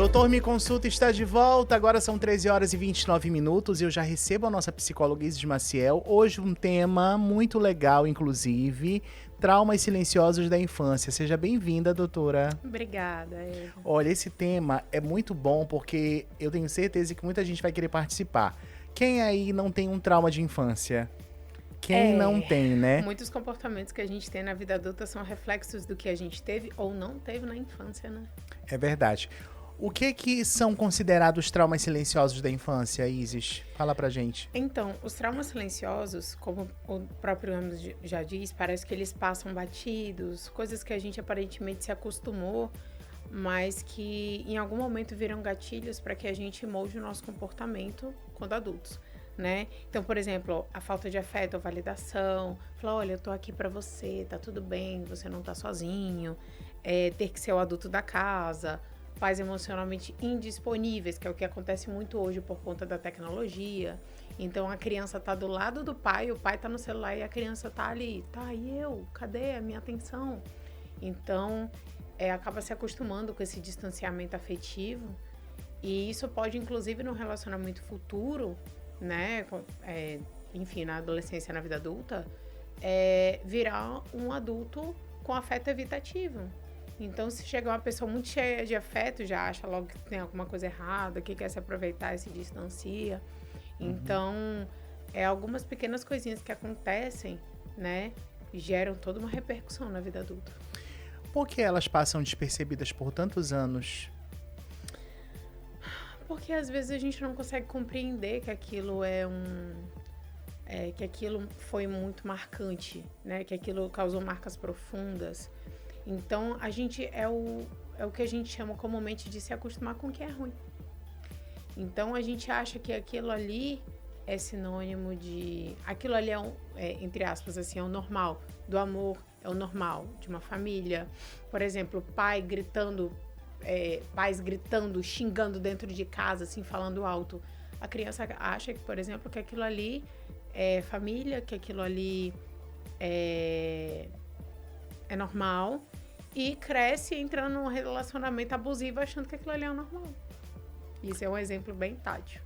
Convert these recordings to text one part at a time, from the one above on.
Doutor Me Consulta está de volta, agora são 13 horas e 29 minutos e eu já recebo a nossa psicóloga Isis Maciel. Hoje um tema muito legal, inclusive, traumas silenciosos da infância. Seja bem-vinda, doutora. Obrigada, Eva. Olha, esse tema é muito bom porque eu tenho certeza que muita gente vai querer participar. Quem aí não tem um trauma de infância? Quem não tem, né? Muitos comportamentos que a gente tem na vida adulta são reflexos do que a gente teve ou não teve na infância, né? É verdade. O que são considerados traumas silenciosos da infância, Isis? Fala pra gente. Então, os traumas silenciosos, como o próprio nome já diz, parece que eles passam batidos, coisas que a gente aparentemente se acostumou, mas que em algum momento viram gatilhos para que a gente molde o nosso comportamento quando adultos, né? Então, por exemplo, a falta de afeto ou validação, falar, olha, eu tô aqui para você, tá tudo bem, você não tá sozinho, ter que ser o adulto da casa, pais emocionalmente indisponíveis, que é o que acontece muito hoje por conta da tecnologia. Então, a criança tá do lado do pai, o pai tá no celular e a criança tá ali, tá, e eu? Cadê a minha atenção? Então, acaba se acostumando com esse distanciamento afetivo e isso pode, inclusive, no relacionamento futuro, né, enfim, na adolescência, na vida adulta, virar um adulto com afeto evitativo. Então, se chega uma pessoa muito cheia de afeto, já acha logo que tem alguma coisa errada, que quer se aproveitar e se distancia. Então, algumas pequenas coisinhas que acontecem, né, geram toda uma repercussão na vida adulta. Por que elas passam despercebidas por tantos anos? Porque às vezes a gente não consegue compreender que aquilo que aquilo foi muito marcante, né? Que aquilo causou marcas profundas. Então, a gente é o que a gente chama comumente de se acostumar com o que é ruim. Então, a gente acha que aquilo ali é sinônimo de... Aquilo ali entre aspas, assim, é o normal do amor, é o normal de uma família. Por exemplo, pais gritando, xingando dentro de casa, assim, falando alto. A criança acha que, por exemplo, que aquilo ali é família, que aquilo ali é normal e cresce entrando num relacionamento abusivo achando que aquilo ali é normal. Isso é um exemplo bem tátil.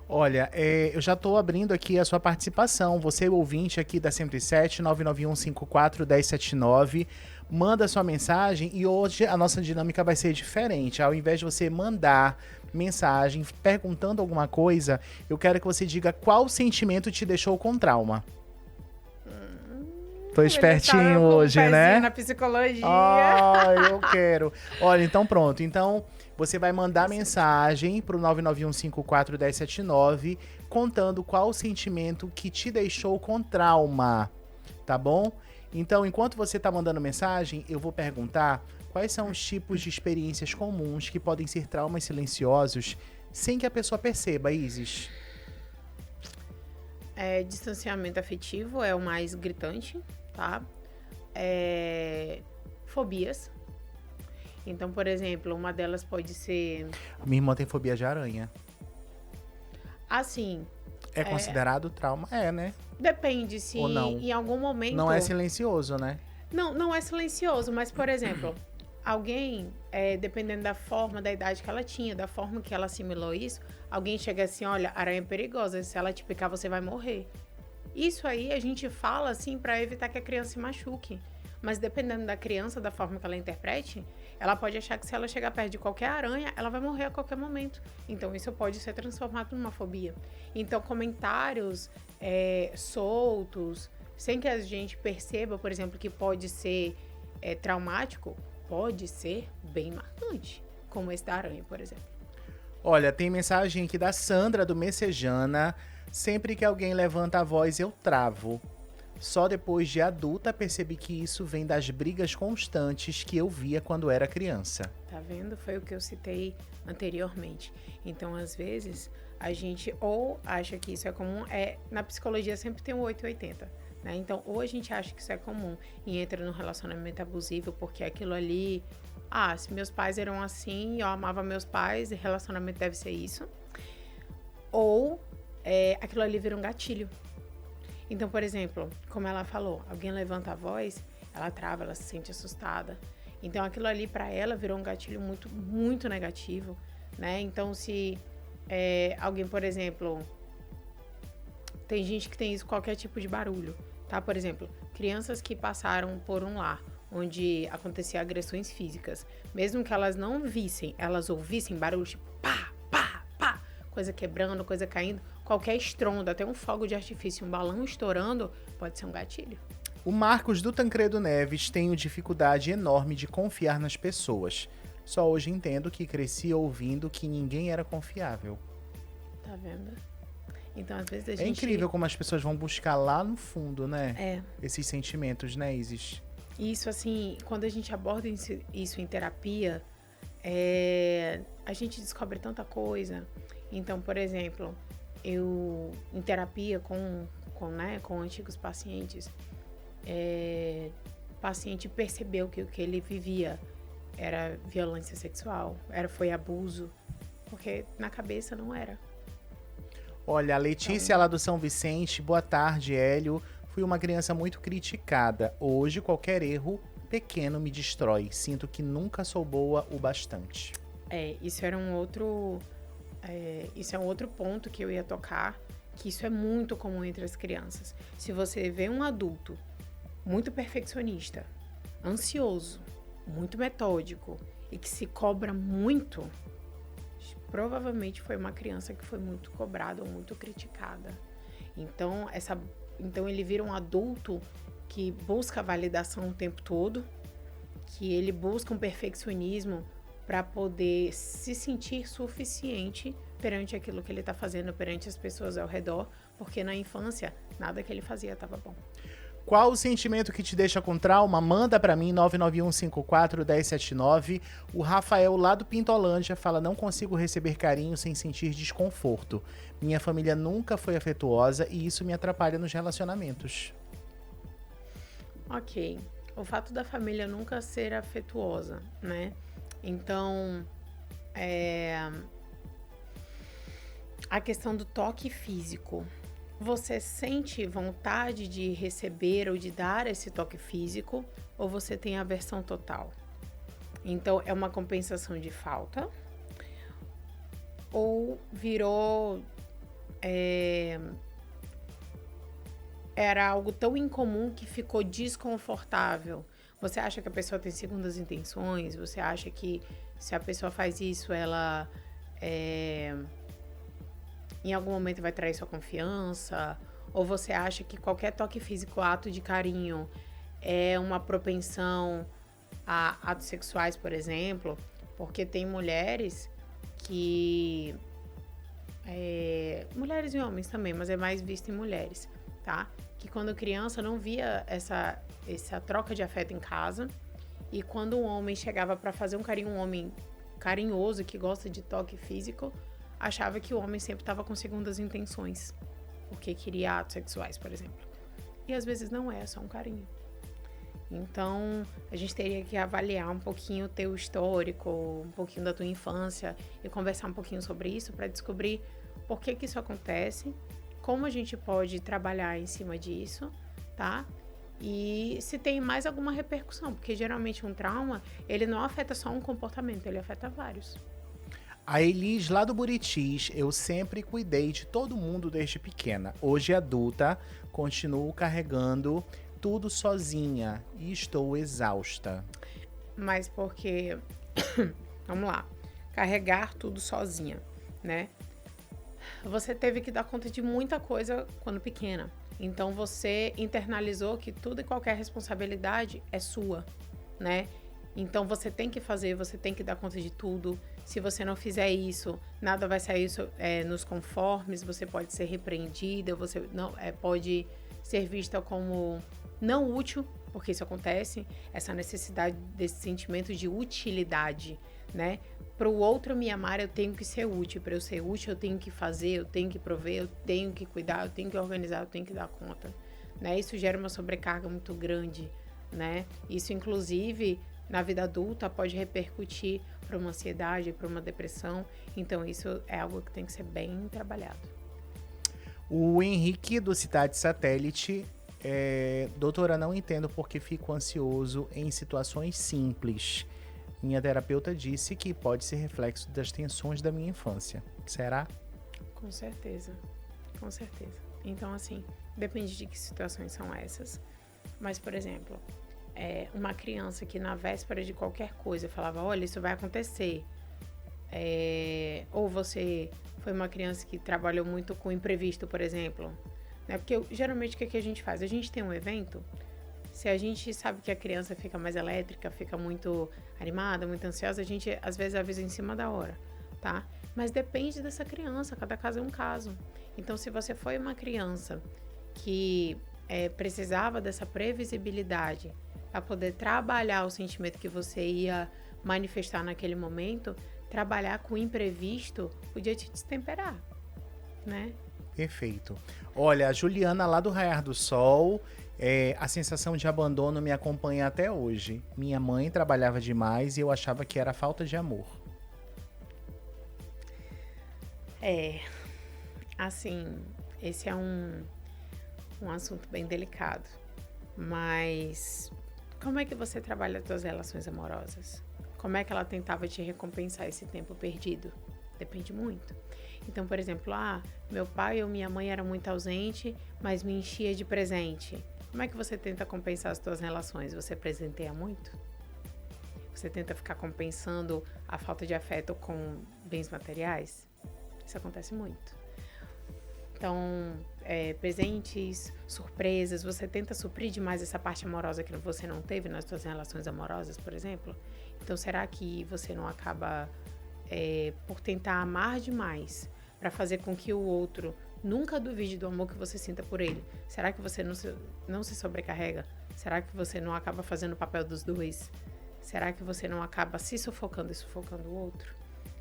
Olha, eu já estou abrindo aqui a sua participação. Você, ouvinte aqui da 107, 991541079, manda sua mensagem e hoje a nossa dinâmica vai ser diferente. Ao invés de você mandar mensagem perguntando alguma coisa, eu quero que você diga qual sentimento te deixou com trauma. Tô espertinho hoje, né? Na psicologia. Eu quero. Olha, então pronto. Então, você vai mandar mensagem pro 991541079 contando qual o sentimento que te deixou com trauma, tá bom? Então, enquanto você tá mandando mensagem, eu vou perguntar quais são os tipos de experiências comuns que podem ser traumas silenciosos sem que a pessoa perceba, Isis. Distanciamento afetivo é o mais gritante, tá? Fobias. Então, por exemplo, uma delas pode ser... Minha irmã tem fobia de aranha. Assim... É considerado trauma? né? Depende se ou não. Em algum momento... Não é silencioso, né? Não é silencioso, mas, por exemplo, alguém, dependendo da forma, da idade que ela tinha, da forma que ela assimilou isso, alguém chega assim, olha, aranha é perigosa, se ela te picar, você vai morrer. Isso aí a gente fala assim para evitar que a criança se machuque. Mas dependendo da criança, da forma que ela interprete, ela pode achar que se ela chegar perto de qualquer aranha, ela vai morrer a qualquer momento. Então, isso pode ser transformado numa fobia. Então, comentários soltos, sem que a gente perceba, por exemplo, que pode ser traumático, pode ser bem marcante, como esse da aranha, por exemplo. Olha, tem mensagem aqui da Sandra, do Messejana. Sempre que alguém levanta a voz, eu travo. Só depois de adulta percebi que isso vem das brigas constantes que eu via quando era criança. Tá vendo? Foi o que eu citei anteriormente. Então, às vezes, a gente ou acha que isso é comum, na psicologia sempre tem um 880, né? Então, ou a gente acha que isso é comum e entra num relacionamento abusivo porque aquilo ali, se meus pais eram assim, eu amava meus pais, e relacionamento deve ser isso. Ou aquilo ali vira um gatilho. Então, por exemplo, como ela falou, alguém levanta a voz, ela trava, ela se sente assustada. Então, aquilo ali para ela virou um gatilho muito, muito negativo, né? Então, se alguém, por exemplo, tem gente que tem isso, qualquer tipo de barulho, tá? Por exemplo, crianças que passaram por um lar onde acontecia agressões físicas, mesmo que elas não vissem, elas ouvissem barulho tipo pá, pá, pá, coisa quebrando, coisa caindo, qualquer estrondo, até um fogo de artifício, um balão estourando, pode ser um gatilho. O Marcos do Tancredo Neves tem dificuldade enorme de confiar nas pessoas. Só hoje entendo que cresci ouvindo que ninguém era confiável. Tá vendo? Então, às vezes a gente... É incrível como as pessoas vão buscar lá no fundo, né? É. Esses sentimentos, né, Isis? Isso, assim, quando a gente aborda isso em terapia, a gente descobre tanta coisa. Então, por exemplo, eu, em terapia com antigos pacientes, o paciente percebeu que o que ele vivia era violência sexual, foi abuso, porque na cabeça não era. Olha, a Letícia lá do São Vicente, boa tarde, Hélio. Fui uma criança muito criticada. Hoje, qualquer erro pequeno me destrói. Sinto que nunca sou boa o bastante. Isso era isso é um outro ponto que eu ia tocar, que isso é muito comum entre as crianças. Se você vê um adulto muito perfeccionista, ansioso, muito metódico e que se cobra muito, provavelmente foi uma criança que foi muito cobrada ou muito criticada. Então, ele vira um adulto que busca validação o tempo todo, que ele busca um perfeccionismo para poder se sentir suficiente perante aquilo que ele está fazendo, perante as pessoas ao redor, porque na infância, nada que ele fazia estava bom. Qual o sentimento que te deixa com trauma? Manda pra mim, 991541079. O Rafael, lá do Pintolândia, fala: não consigo receber carinho sem sentir desconforto. Minha família nunca foi afetuosa e isso me atrapalha nos relacionamentos. Ok. O fato da família nunca ser afetuosa, né? Então, a questão do toque físico. Você sente vontade de receber ou de dar esse toque físico, ou você tem aversão total? Então, é uma compensação de falta, ou virou... era algo tão incomum que ficou desconfortável. Você acha que a pessoa tem segundas intenções? Você acha que se a pessoa faz isso, ela... em algum momento vai trair sua confiança? Ou você acha que qualquer toque físico, ato de carinho, é uma propensão a atos sexuais, por exemplo? Porque tem mulheres que... mulheres e homens também, mas é mais visto em mulheres, tá? Que quando criança não via essa troca de afeto em casa, e quando um homem chegava para fazer um carinho, um homem carinhoso, que gosta de toque físico, achava que o homem sempre estava com segundas intenções, porque queria atos sexuais, por exemplo. E às vezes não é só um carinho. Então, a gente teria que avaliar um pouquinho o teu histórico, um pouquinho da tua infância, e conversar um pouquinho sobre isso para descobrir por que isso acontece, como a gente pode trabalhar em cima disso, tá? E se tem mais alguma repercussão, porque geralmente um trauma, ele não afeta só um comportamento, ele afeta vários. A Elis, lá do Buritis: eu sempre cuidei de todo mundo desde pequena. Hoje adulta, continuo carregando tudo sozinha e estou exausta. Mas porque, vamos lá, carregar tudo sozinha, né? Você teve que dar conta de muita coisa quando pequena. Então você internalizou que tudo e qualquer responsabilidade é sua, né? Então você tem que fazer, você tem que dar conta de tudo. Se você não fizer isso, nada vai sair nos conformes, você pode ser repreendida, você não, pode ser vista como não útil, porque isso acontece, essa necessidade desse sentimento de utilidade, né? Para o outro me amar, eu tenho que ser útil. Para eu ser útil, eu tenho que fazer, eu tenho que prover, eu tenho que cuidar, eu tenho que organizar, eu tenho que dar conta, né? Isso gera uma sobrecarga muito grande, né? Isso, inclusive, na vida adulta, pode repercutir para uma ansiedade, para uma depressão. Então, isso é algo que tem que ser bem trabalhado. O Henrique, do Cidade Satélite, Doutora, não entendo porque fico ansioso em situações simples. Minha terapeuta disse que pode ser reflexo das tensões da minha infância. Será? Com certeza, com certeza. Então, assim, depende de que situações são essas. Mas, por exemplo, uma criança que na véspera de qualquer coisa falava, olha, isso vai acontecer. Ou você foi uma criança que trabalhou muito com imprevisto, por exemplo. Né? Porque geralmente o que a gente faz? A gente tem um evento, se a gente sabe que a criança fica mais elétrica, fica muito animada, muito ansiosa, a gente às vezes avisa em cima da hora, tá? Mas depende dessa criança, cada caso é um caso. Então, se você foi uma criança que precisava dessa previsibilidade para poder trabalhar o sentimento que você ia manifestar naquele momento, trabalhar com o imprevisto podia te destemperar, né? Perfeito. Olha, a Juliana lá do Raiar do Sol, a sensação de abandono me acompanha até hoje. Minha mãe trabalhava demais e eu achava que era falta de amor. Assim, esse é um assunto bem delicado. Mas como é que você trabalha as suas relações amorosas? Como é que ela tentava te recompensar esse tempo perdido? Depende muito. Então, por exemplo, meu pai ou minha mãe era muito ausente, mas me enchia de presente. Como é que você tenta compensar as suas relações? Você presenteia muito? Você tenta ficar compensando a falta de afeto com bens materiais? Isso acontece muito. Então, presentes, surpresas, você tenta suprir demais essa parte amorosa que você não teve nas suas relações amorosas, por exemplo? Então, será que você não acaba, por tentar amar demais, para fazer com que o outro nunca duvide do amor que você sinta por ele? Será que você não se sobrecarrega? Será que você não acaba fazendo o papel dos dois? Será que você não acaba se sufocando e sufocando o outro?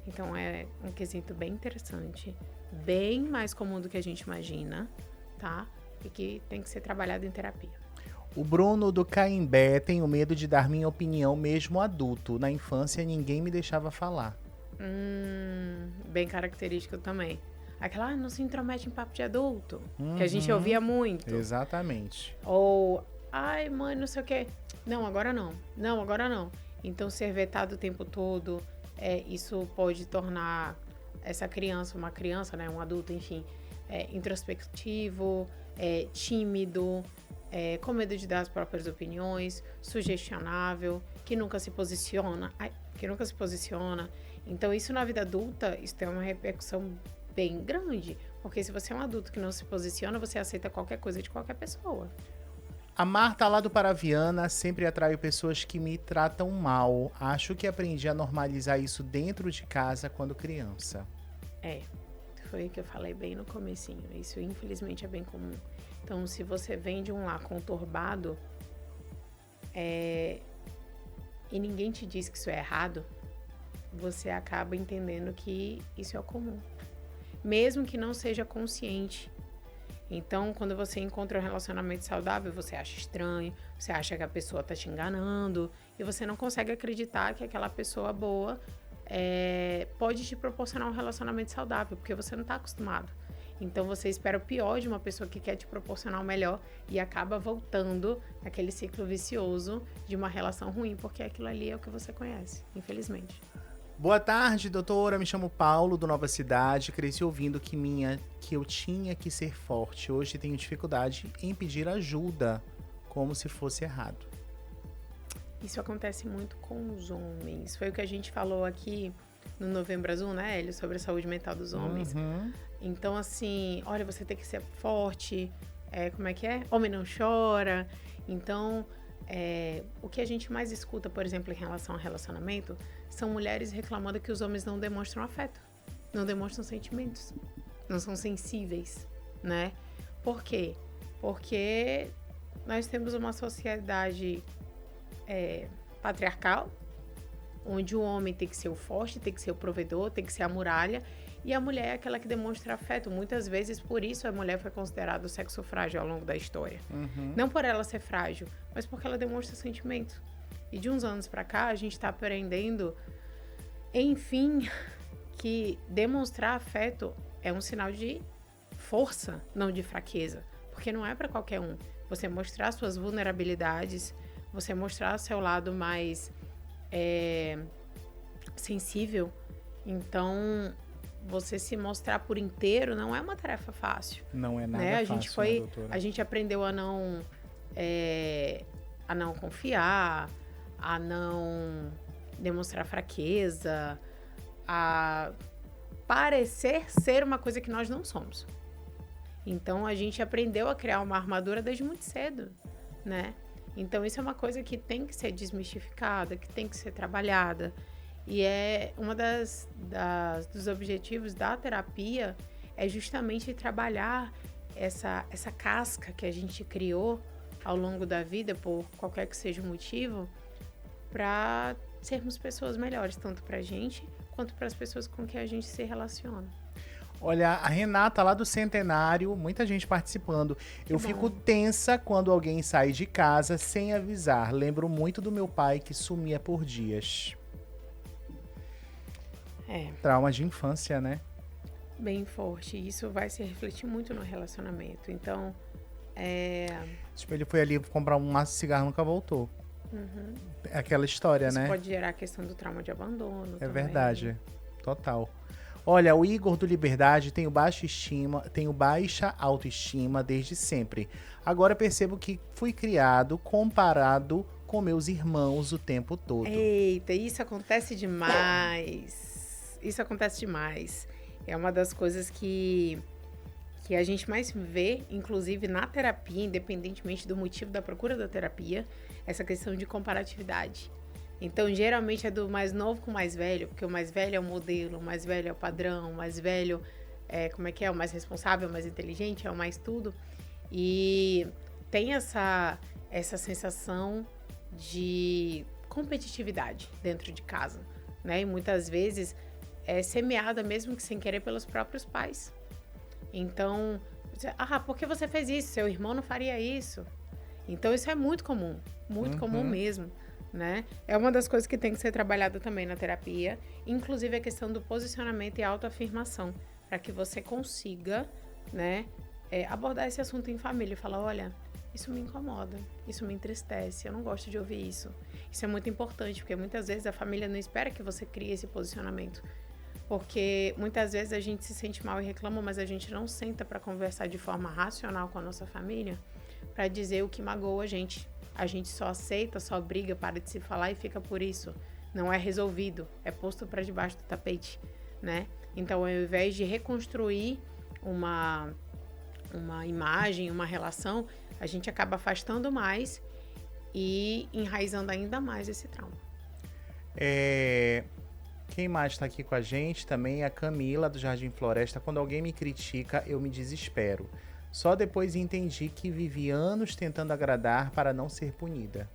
Então, é um quesito bem interessante, bem mais comum do que a gente imagina, tá? E que tem que ser trabalhado em terapia. O Bruno do Caimbé: tenho medo de dar minha opinião mesmo adulto. Na infância, ninguém me deixava falar. Bem característico também. Aquela, não se intromete em papo de adulto, que a gente ouvia muito. Exatamente. Ou, ai, mãe, não sei o quê. Não, agora não. Não, agora não. Então, ser vetado o tempo todo, isso pode tornar essa criança, uma criança, né, um adulto, enfim, introspectivo, tímido, com medo de dar as próprias opiniões, sugestionável, que nunca se posiciona. Então, isso na vida adulta, isso tem uma repercussão bem grande, porque se você é um adulto que não se posiciona, você aceita qualquer coisa de qualquer pessoa. A Marta lá do Paraviana: sempre atraio pessoas que me tratam mal. Acho que aprendi a normalizar isso dentro de casa quando criança. Foi o que eu falei bem no comecinho. Isso, infelizmente, é bem comum. Então, se você vem de um lar conturbado, e ninguém te diz que isso é errado, você acaba entendendo que isso é o comum. Mesmo que não seja consciente. Então, quando você encontra um relacionamento saudável, você acha estranho, você acha que a pessoa tá te enganando, e você não consegue acreditar que aquela pessoa boa pode te proporcionar um relacionamento saudável, porque você não tá acostumado. Então, você espera o pior de uma pessoa que quer te proporcionar o melhor e acaba voltando naquele ciclo vicioso de uma relação ruim, porque aquilo ali é o que você conhece, infelizmente. Boa tarde, doutora. Me chamo Paulo, do Nova Cidade. Cresci ouvindo que eu tinha que ser forte. Hoje tenho dificuldade em pedir ajuda, como se fosse errado. Isso acontece muito com os homens. Foi o que a gente falou aqui no Novembro Azul, né, Hélio? Sobre a saúde mental dos homens. Então, assim, olha, você tem que ser forte. Como é que é? Homem não chora. Então, o que a gente mais escuta, por exemplo, em relação ao relacionamento, são mulheres reclamando que os homens não demonstram afeto, não demonstram sentimentos, não são sensíveis, né? Por quê? Porque nós temos uma sociedade patriarcal, onde o homem tem que ser o forte, tem que ser o provedor, tem que ser a muralha, e a mulher é aquela que demonstra afeto. Muitas vezes, por isso, a mulher foi considerada o sexo frágil ao longo da história. Não por ela ser frágil, mas porque ela demonstra sentimento. E de uns anos pra cá, a gente tá aprendendo, enfim, que demonstrar afeto é um sinal de força, não de fraqueza. Porque não é pra qualquer um. você mostrar suas vulnerabilidades, você mostrar seu lado mais sensível. Então, você se mostrar por inteiro não é uma tarefa fácil. Não é nada né? fácil, né, doutora? A gente aprendeu a não confiar, a não demonstrar fraqueza, a parecer ser uma coisa que nós não somos. Então, a gente aprendeu a criar uma armadura desde muito cedo, né? Então, isso é uma coisa que tem que ser desmistificada, que tem que ser trabalhada. E uma dos objetivos da terapia é justamente trabalhar essa casca que a gente criou ao longo da vida, por qualquer que seja o motivo, para sermos pessoas melhores, tanto para a gente quanto para as pessoas com que a gente se relaciona. Olha, a Renata lá do Centenário, muita gente participando. Eu fico tensa quando alguém sai de casa sem avisar. Lembro muito do meu pai que sumia por dias. Trauma de infância, né? Bem forte. Isso vai se refletir muito no relacionamento. Então, Tipo, ele foi ali comprar um maço de cigarro e nunca voltou. Uhum. É aquela história, Isso né? pode gerar a questão do trauma de abandono. É também. verdade. Total. Olha, o Igor do Liberdade tenho baixa autoestima desde sempre. Agora percebo que fui criado comparado com meus irmãos o tempo todo. Eita, isso acontece demais. Isso acontece demais. É uma das coisas que a gente mais vê, inclusive na terapia, independentemente do motivo da procura da terapia, essa questão de comparatividade. Então, geralmente é do mais novo com o mais velho, porque o mais velho é o modelo, o mais velho é o padrão, o mais velho o mais responsável, o mais inteligente, é o mais tudo. E tem essa sensação de competitividade dentro de casa, né? E muitas vezes é semeada, mesmo que sem querer, pelos próprios pais. Então, por que você fez isso? Seu irmão não faria isso. Então, isso é muito comum mesmo. Né? É uma das coisas que tem que ser trabalhada também na terapia, inclusive a questão do posicionamento e autoafirmação, para que você consiga, né, abordar esse assunto em família e falar, olha, isso me incomoda, isso me entristece, eu não gosto de ouvir isso. Isso é muito importante, porque muitas vezes a família não espera que você crie esse posicionamento, porque muitas vezes a gente se sente mal e reclama, mas a gente não senta para conversar de forma racional com a nossa família, para dizer o que magoa a gente. A gente só aceita, só briga, para de se falar e fica por isso. Não é resolvido, é posto para debaixo do tapete, né? Então, ao invés de reconstruir uma imagem, uma relação, a gente acaba afastando mais e enraizando ainda mais esse trauma. Quem mais está aqui com a gente também é a Camila, do Jardim Floresta. Quando alguém me critica, eu me desespero. Só depois entendi que vivi anos tentando agradar para não ser punida.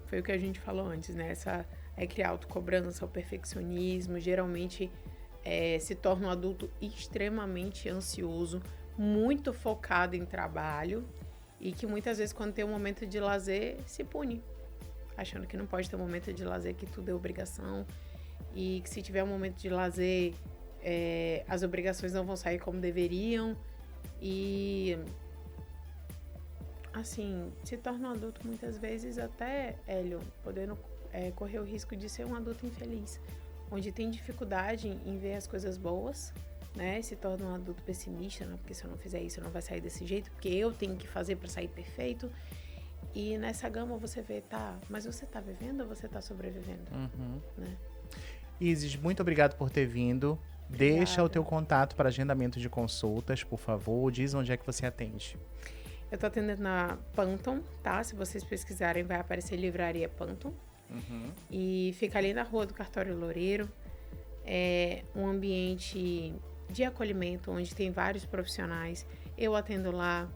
Foi o que a gente falou antes, né? Criar autocobrança, o perfeccionismo, geralmente se torna um adulto extremamente ansioso, muito focado em trabalho e que muitas vezes quando tem um momento de lazer, se pune. Achando que não pode ter um momento de lazer, que tudo é obrigação e que se tiver um momento de lazer... as obrigações não vão sair como deveriam e assim, se torna um adulto muitas vezes até, Hélio, podendo correr o risco de ser um adulto infeliz, onde tem dificuldade em ver as coisas boas, né? Se torna um adulto pessimista, né? Porque se eu não fizer isso, não vai sair desse jeito, porque eu tenho que fazer para sair perfeito. E nessa gama você vê, mas você tá vivendo ou você tá sobrevivendo? Né? Isis, muito obrigado por ter vindo. Obrigada. Deixa o teu contato para agendamento de consultas, por favor. Diz onde é que você atende. Eu tô atendendo na Panton, tá? Se vocês pesquisarem, vai aparecer Livraria Panton. E fica ali na Rua do Cartório Loureiro. É um ambiente de acolhimento, onde tem vários profissionais. Eu atendo lá,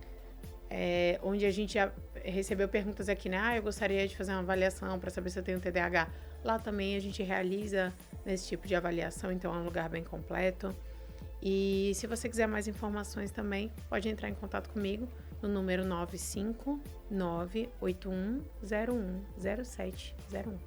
onde a gente já recebeu perguntas aqui, né? Eu gostaria de fazer uma avaliação para saber se eu tenho TDAH. Lá também a gente realiza nesse tipo de avaliação, então é um lugar bem completo. E se você quiser mais informações também, pode entrar em contato comigo no número 95981010701.